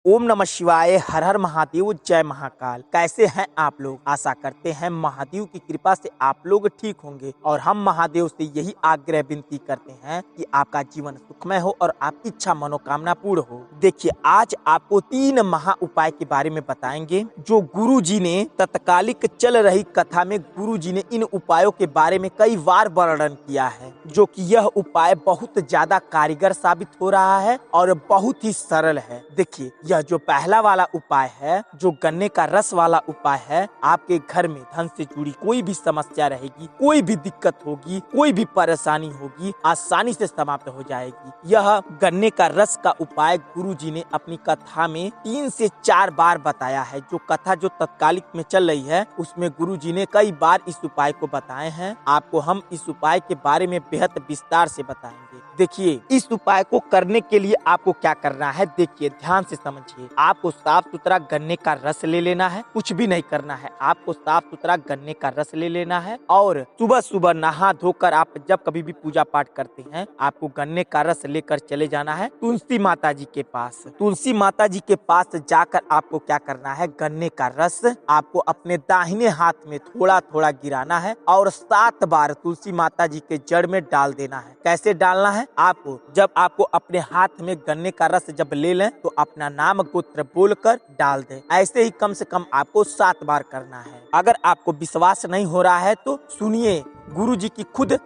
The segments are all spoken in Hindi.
ओम नमः शिवाय, हर हर महादेव, जय महाकाल। कैसे हैं आप लोग? आशा करते हैं महादेव की कृपा से आप लोग ठीक होंगे और हम महादेव से यही आग्रह विनती करते हैं कि आपका जीवन सुखमय हो और आपकी इच्छा मनोकामना पूर्ण हो। देखिए, आज आपको 3 महा उपाय के बारे में बताएंगे जो गुरु जी ने तत्कालिक चल रही कथा में गुरु जी ने इन उपायों के बारे में कई बार वर्णन किया है, जो कि यह उपाय बहुत ज्यादा कारगर साबित हो रहा है और बहुत ही सरल है। देखिए, यह जो पहला वाला उपाय है, जो गन्ने का रस वाला उपाय है, आपके घर में धन से जुड़ी कोई भी समस्या रहेगी, कोई भी दिक्कत होगी, कोई भी परेशानी होगी, आसानी से समाप्त हो जाएगी। यह गन्ने का रस का उपाय गुरु जी ने अपनी कथा में 3 से 4 बार बताया है। जो कथा जो तत्कालिक में चल रही है, उसमें गुरु जी ने कई बार इस उपाय को बताए हैं। आपको हम इस उपाय के बारे में बेहद विस्तार से बताएंगे। देखिए, इस उपाय को करने के लिए आपको क्या करना है, देखिए ध्यान से समझिए। आपको साफ सुथरा गन्ने का रस ले लेना है, कुछ भी नहीं करना है। आपको साफ सुथरा गन्ने का रस ले लेना है और सुबह सुबह नहा धोकर आप जब कभी भी पूजा पाठ करते हैं, आपको गन्ने का रस लेकर चले जाना है तुलसी माता जी के पास। तुलसी माता जी के पास जाकर आपको क्या करना है, गन्ने का रस आपको अपने दाहिने हाथ में थोड़ा थोड़ा गिराना है और 7 बार तुलसी माता जी के जड़ में डाल देना है। कैसे डालना है? आपको जब आपको अपने हाथ में गन्ने का रस जब ले लें तो अपना नाम गोत्र बोलकर डाल दें। ऐसे ही कम से कम आपको 7 बार करना है। अगर आपको विश्वास नहीं हो रहा है तो सुनिए, गुरु जी की खुद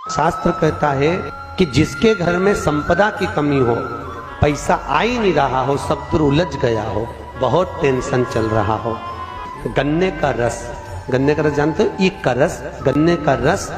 शास्त्र कहता है कि जिसके घर में संपदा की कमी हो, पैसा आ ही नहीं रहा हो, सब उलझ गया हो, बहुत टेंशन चल रहा हो, गन्ने का रस जानते हो? ईख का रस, गन्ने का रस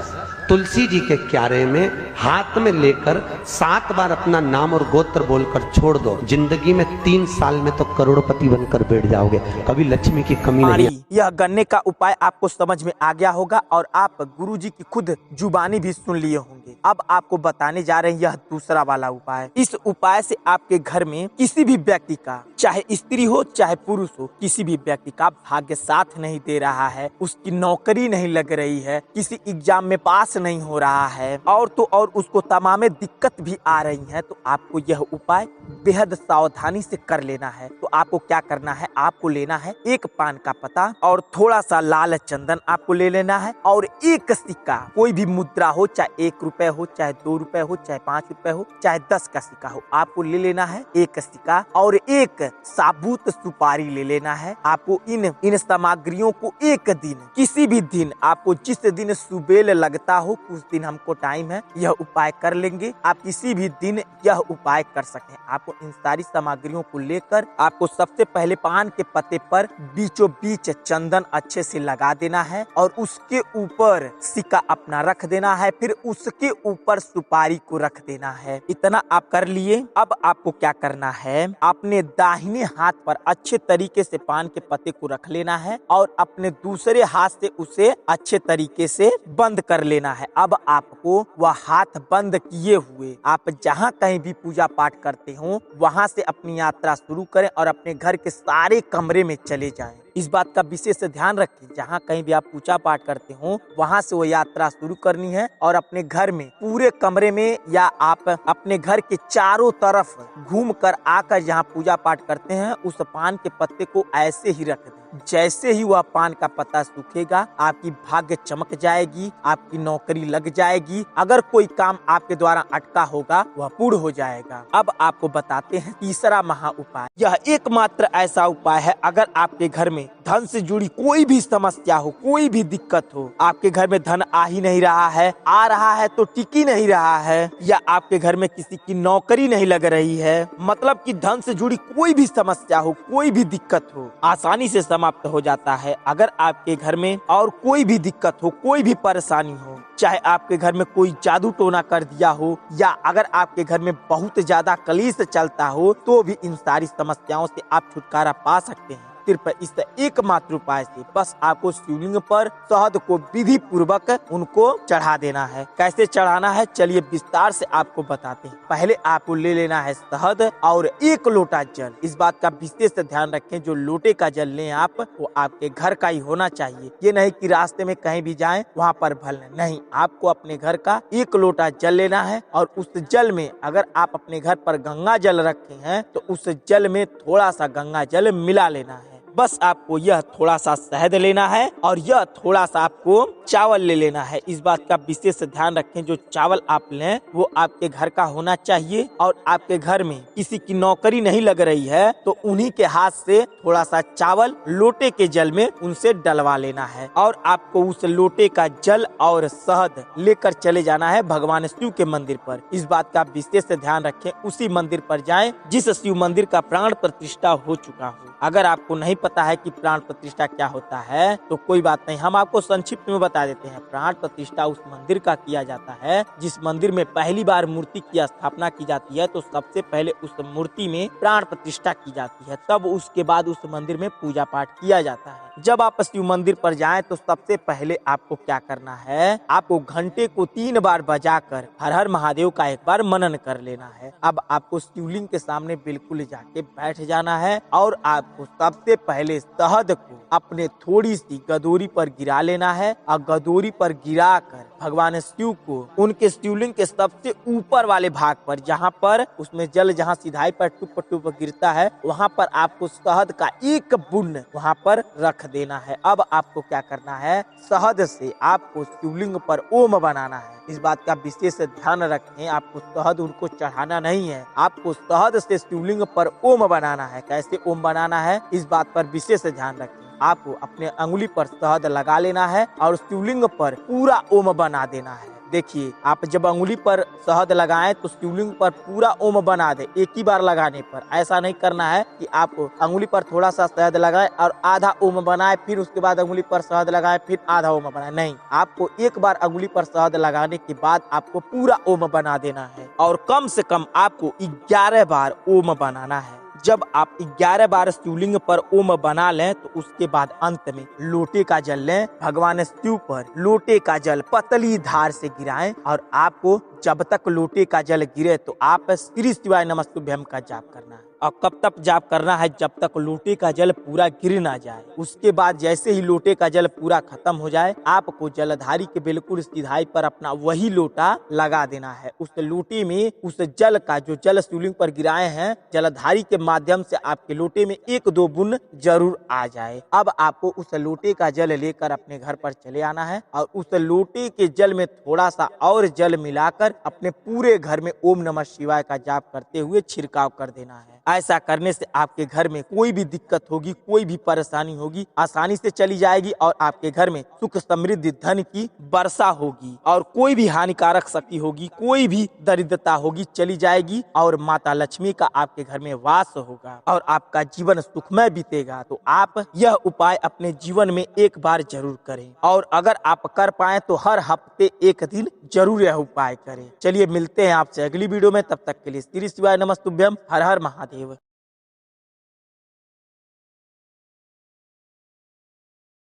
तुलसी जी के क्यारे में हाथ में लेकर 7 बार अपना नाम और गोत्र बोलकर छोड़ दो। जिंदगी में 3 साल में तो करोड़पति बनकर बैठ जाओगे, कभी लक्ष्मी की कमी नहीं। यह गन्ने का उपाय आपको समझ में आ गया होगा और आप गुरु जी की खुद जुबानी भी सुन लिए होंगे। अब आपको बताने जा रहे हैं यह दूसरा वाला उपाय। इस उपाय से आपके घर में किसी भी व्यक्ति का, चाहे स्त्री हो चाहे पुरुष हो, किसी भी व्यक्ति का भाग्य साथ नहीं दे रहा है, उसकी नौकरी नहीं लग रही है, किसी एग्जाम में पास नहीं हो रहा है और तो और उसको तमाम दिक्कत भी आ रही है, तो आपको यह उपाय बेहद सावधानी से कर लेना है। तो आपको क्या करना है, आपको लेना है 1 पान का पत्ता और थोड़ा सा लाल चंदन आपको ले लेना है और 1 सिक्का, कोई भी मुद्रा हो, चाहे 1 रुपए हो, चाहे 2 रुपए हो, चाहे 5 रुपए हो, चाहे 10 का सिक्का हो, आपको ले लेना है 1 सिक्का और 1 साबुत सुपारी ले लेना है। आपको इन सामग्रियों को एक दिन, किसी भी दिन, आपको जिस दिन सुबेल लगता हो उस दिन हमको टाइम है, यह उपाय कर लेंगे। आप किसी भी दिन यह उपाय कर सकें। आपको इन सारी सामग्रियों को लेकर आपको सबसे पहले पान के पत्ते पर बीचों बीच चंदन अच्छे से लगा देना है और उसके ऊपर सिक्का अपना रख देना है, फिर उसके ऊपर सुपारी को रख देना है। इतना आप कर लिए। अब आपको क्या करना है, अपने दाहिने हाथ पर अच्छे तरीके से पान के पत्ते को रख लेना है और अपने दूसरे हाथ से उसे अच्छे तरीके से बंद कर लेना है। अब आपको वह हाथ बंद किए हुए आप जहाँ कहीं भी पूजा पाठ करते हो वहाँ से अपनी यात्रा शुरू करें और अपने घर के सारे कमरे में चले जाएं। इस बात का विशेष ध्यान रखें, जहाँ कहीं भी आप पूजा पाठ करते हो वहाँ से वो यात्रा शुरू करनी है और अपने घर में पूरे कमरे में या आप अपने घर के चारों तरफ घूम कर आकर जहाँ पूजा पाठ करते हैं उस पान के पत्ते को ऐसे ही रख दें। जैसे ही वह पान का पत्ता सूखेगा, आपकी भाग्य चमक जाएगी, आपकी नौकरी लग जाएगी, अगर कोई काम आपके द्वारा अटका होगा वह पूर्ण हो जाएगा। अब आपको बताते हैं तीसरा महा उपाय। यह एकमात्र ऐसा उपाय है, अगर आपके घर में धन से जुड़ी कोई भी समस्या हो, कोई भी दिक्कत हो, आपके घर में धन आ ही नहीं रहा है, आ रहा है तो टिक ही नहीं रहा है, या आपके घर में किसी की नौकरी नहीं लग रही है, मतलब कि धन से जुड़ी कोई भी समस्या हो, कोई भी दिक्कत हो, आसानी से समाप्त हो जाता है। अगर आपके घर में और कोई भी दिक्कत हो, कोई भी परेशानी हो, चाहे आपके घर में कोई जादू टोना कर दिया हो या अगर आपके घर में बहुत ज्यादा कलेश चलता हो, तो भी इन सारी समस्याओं से आप छुटकारा पा सकते हैं। सिर्फ इस एकमात्र उपाय से बस आपको शिवलिंग पर शहद को विधि पूर्वक उनको चढ़ा देना है। कैसे चढ़ाना है चलिए विस्तार से आपको बताते हैं। पहले आपको ले लेना है शहद और 1 लोटा जल। इस बात का विशेष ध्यान रखें, जो लोटे का जल लें आप वो आपके घर का ही होना चाहिए। ये नहीं कि रास्ते में कहीं भी जाएं वहाँ पर भर लें, नहीं, आपको अपने घर का 1 लोटा जल लेना है और उस जल में अगर आप अपने घर पर गंगा जल रखे हैं तो उस जल में थोड़ा सा गंगा जल मिला लेना है। बस आपको यह थोड़ा सा शहद लेना है और यह थोड़ा सा आपको चावल ले लेना है। इस बात का विशेष ध्यान रखें, जो चावल आप लें वो आपके घर का होना चाहिए और आपके घर में किसी की नौकरी नहीं लग रही है तो उन्हीं के हाथ से थोड़ा सा चावल लोटे के जल में उनसे डलवा लेना है और आपको उस लोटे का जल और शहद लेकर चले जाना है भगवान शिव के मंदिर पर। इस बात का विशेष ध्यान रखें, उसी मंदिर पर जाएं जिस शिव मंदिर का प्राण प्रतिष्ठा हो चुका हो। अगर आपको नहीं पता है कि प्राण प्रतिष्ठा क्या होता है तो कोई बात नहीं, हम आपको संक्षिप्त में बता देते हैं। प्राण प्रतिष्ठा उस मंदिर का किया जाता है जिस मंदिर में पहली बार मूर्ति की स्थापना की जाती है, तो सबसे पहले उस मूर्ति में प्राण प्रतिष्ठा की जाती है, तब उसके बाद उस मंदिर में पूजा पाठ किया जाता है। जब आप शिव मंदिर पर जाएं तो सबसे पहले आपको क्या करना है, आपको घंटे को 3 बार बजाकर हर हर महादेव का एक बार मनन कर लेना है। अब आपको शिवलिंग के सामने बिल्कुल जाके बैठ जाना है और आपको सबसे पहले शहद को अपने थोड़ी सी गदोरी पर गिरा लेना है और गदोरी पर गिराकर भगवान शिव को उनके शिवलिंग के सबसे ऊपर वाले भाग पर, जहाँ पर उसमें जल जहाँ सीधाई पर टुप टुप गिरता है, वहाँ पर आपको शहद का 1 बूंद वहाँ पर रख देना है। अब आपको क्या करना है, शहद से आपको शिवलिंग पर ओम बनाना है। इस बात का विशेष ध्यान रखें, आपको शहद उनको चढ़ाना नहीं है, आपको शहद से शिवलिंग पर ओम बनाना है। कैसे ओम बनाना है इस बात पर विशेष ध्यान रखें। आपको अपने अंगुली पर शहद लगा लेना है और शिवलिंग पर पूरा ओम बना देना है। देखिए, आप जब अंगुली पर शहद लगाएं तो शिवलिंग पर पूरा ओम बना दे एक ही बार लगाने पर। ऐसा नहीं करना है कि आप अंगुली पर थोड़ा सा शहद लगाएं और आधा ओम बनाए, फिर उसके बाद अंगुली पर शहद लगाएं फिर आधा ओम बनाए। नहीं, आपको एक बार अंगुली पर शहद लगाने के बाद आपको पूरा ओम बना देना है और कम से कम आपको 11 बार ओम बनाना है। जब आप 11 बार शिवलिंग पर ओम बना लें तो उसके बाद अंत में लोटे का जल लें, भगवान शिव पर लोटे का जल पतली धार से गिराएं और आपको जब तक लोटे का जल गिरे तो आप श्री शिवाय नमस्तुभ्यम का जाप करना है। और कब तक जाप करना है, जब तक लोटे का जल पूरा गिर ना जाए। उसके बाद जैसे ही लोटे का जल पूरा खत्म हो जाए, आपको जलधारी के बिल्कुल सीधाई पर अपना वही लोटा लगा देना है। उस लोटे में उस जल का जो जल शिवलिंग पर गिराए हैं, जलधारी के माध्यम से आपके लोटे में 1-2 बूंद जरूर आ जाए। अब आपको उस लोटे का जल लेकर अपने घर पर चले आना है और उस लोटे के जल में थोड़ा सा और जल मिलाकर अपने पूरे घर में ओम नमः शिवाय का जाप करते हुए छिड़काव कर देना है। ऐसा करने से आपके घर में कोई भी दिक्कत होगी, कोई भी परेशानी होगी, आसानी से चली जाएगी और आपके घर में सुख समृद्धि धन की वर्षा होगी और कोई भी हानिकारक शक्ति होगी, कोई भी दरिद्रता होगी चली जाएगी और माता लक्ष्मी का आपके घर में वास होगा और आपका जीवन सुखमय बीतेगा। तो आप यह उपाय अपने जीवन में एक बार जरूर करें और अगर आप कर पाए तो हर हफ्ते 1 दिन जरूर यह उपाय करें। चलिए मिलते हैं आपसे अगली वीडियो में, तब तक के लिए श्री शिवाय नमस्तुभ्यम। हर हर महादेव।